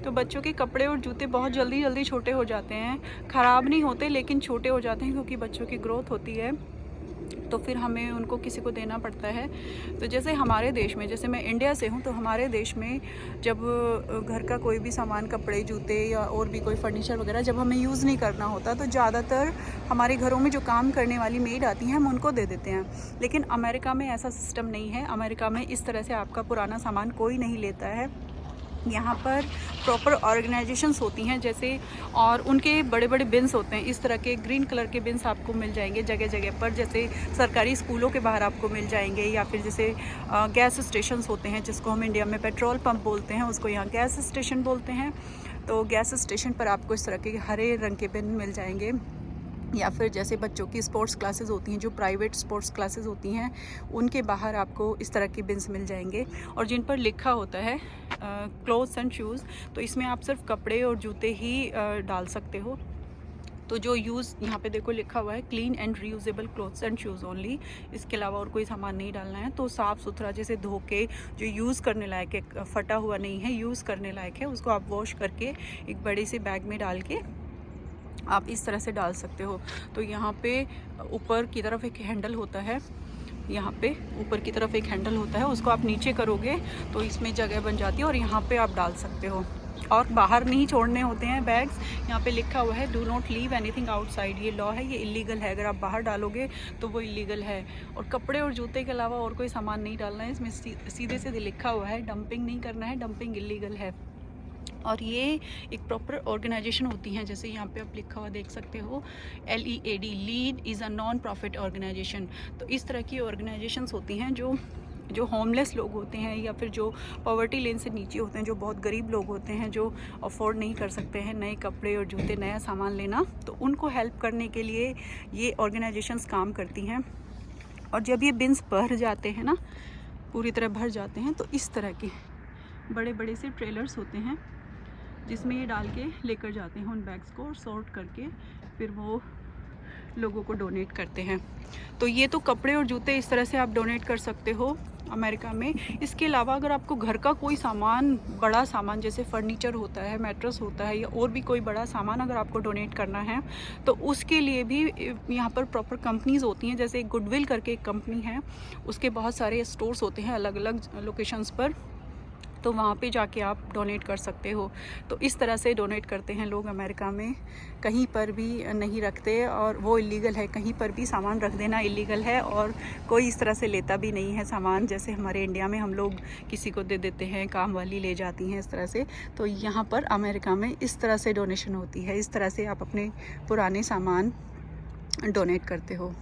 तो बच्चों के कपड़े और जूते बहुत जल्दी जल्दी छोटे हो जाते हैं, ख़राब नहीं होते लेकिन छोटे हो जाते हैं क्योंकि बच्चों की ग्रोथ होती है, तो फिर हमें उनको किसी को देना पड़ता है। तो जैसे हमारे देश में, जैसे मैं इंडिया से हूँ, तो हमारे देश में जब घर का कोई भी सामान, कपड़े, जूते या और भी कोई फर्नीचर वगैरह जब हमें यूज़ नहीं करना होता तो ज़्यादातर हमारे घरों में जो काम करने वाली मेड आती हैं हम उनको दे देते हैं। लेकिन अमेरिका में ऐसा सिस्टम नहीं है। अमेरिका में इस तरह से आपका पुराना सामान कोई नहीं लेता है। यहाँ पर प्रॉपर ऑर्गेनाइजेशंस होती हैं जैसे, और उनके बड़े बड़े बिन्स होते हैं, इस तरह के ग्रीन कलर के बिन्स आपको मिल जाएंगे जगह जगह पर, जैसे सरकारी स्कूलों के बाहर आपको मिल जाएंगे, या फिर जैसे गैस स्टेशंस होते हैं जिसको हम इंडिया में पेट्रोल पंप बोलते हैं, उसको यहाँ गैस स्टेशन बोलते हैं। तो गैस स्टेशन पर आपको इस तरह के हरे रंग के बिन मिल जाएंगे। या फिर जैसे बच्चों की स्पोर्ट्स क्लासेस होती हैं, जो प्राइवेट स्पोर्ट्स क्लासेस होती हैं, उनके बाहर आपको इस तरह के बिन्स मिल जाएंगे और जिन पर लिखा होता है क्लोथ्स एंड शूज़। तो इसमें आप सिर्फ कपड़े और जूते ही डाल सकते हो। तो जो यूज़ यहाँ पे देखो लिखा हुआ है, clean and reusable clothes and shoes only, इसके अलावा और कोई सामान नहीं डालना है। तो साफ़ सुथरा जैसे धो के जो यूज़ करने लायक है, फटा हुआ नहीं है, यूज़ करने लायक है, उसको आप वॉश करके एक बड़े से बैग में डाल के आप इस तरह से डाल सकते हो। तो यहाँ पे ऊपर की तरफ एक हैंडल होता है, यहाँ पे ऊपर की तरफ एक हैंडल होता है, उसको आप नीचे करोगे तो इसमें जगह बन जाती है और यहाँ पे आप डाल सकते हो। और बाहर नहीं छोड़ने होते हैं बैग्स। यहाँ पे लिखा हुआ है do not leave anything outside. ये लॉ है, ये इलीगल है। अगर आप बाहर डालोगे तो वो इलीगल है। और कपड़े और जूते के अलावा और कोई सामान नहीं डालना है। इसमें सीधे सीधे लिखा हुआ है डंपिंग नहीं करना है, डंपिंग इलीगल है। और ये एक प्रॉपर ऑर्गेनाइजेशन होती हैं, जैसे यहाँ पे आप लिखा हुआ देख सकते हो LEAD, LEAD is a non profit organisation. तो इस तरह की ऑर्गेनाइजेशंस होती हैं जो होमलेस लोग होते हैं या फिर जो पॉवर्टी लेन से नीचे होते हैं, जो बहुत गरीब लोग होते हैं, जो अफोर्ड नहीं कर सकते हैं नए कपड़े और जूते, नया सामान लेना, तो उनको हेल्प करने के लिए ये ऑर्गेनाइजेशंस काम करती हैं। और जब ये बिन्स भर जाते हैं ना, पूरी तरह भर जाते हैं, तो इस तरह के बड़े बड़े से ट्रेलर्स होते हैं जिसमें ये डाल के लेकर जाते हैं उन बैग्स को, और सॉर्ट करके फिर वो लोगों को डोनेट करते हैं। तो ये तो कपड़े और जूते इस तरह से आप डोनेट कर सकते हो अमेरिका में। इसके अलावा अगर आपको घर का कोई सामान, बड़ा सामान जैसे फर्नीचर होता है, मैट्रेस होता है, या और भी कोई बड़ा सामान अगर आपको डोनेट करना है तो उसके लिए भी यहाँ पर प्रॉपर कंपनीज़ होती हैं। जैसे गुडविल करके एक कंपनी है, उसके बहुत सारे स्टोर्स होते हैं अलग अलग लोकेशंस पर, तो वहाँ पे जाके आप डोनेट कर सकते हो। तो इस तरह से डोनेट करते हैं लोग अमेरिका में, कहीं पर भी नहीं रखते, और वो इलीगल है। कहीं पर भी सामान रख देना इलीगल है, और कोई इस तरह से लेता भी नहीं है सामान, जैसे हमारे इंडिया में हम लोग किसी को दे देते हैं, काम वाली ले जाती हैं इस तरह से। तो यहाँ पर अमेरिका में इस तरह से डोनेशन होती है, इस तरह से आप अपने पुराने सामान डोनेट करते हो।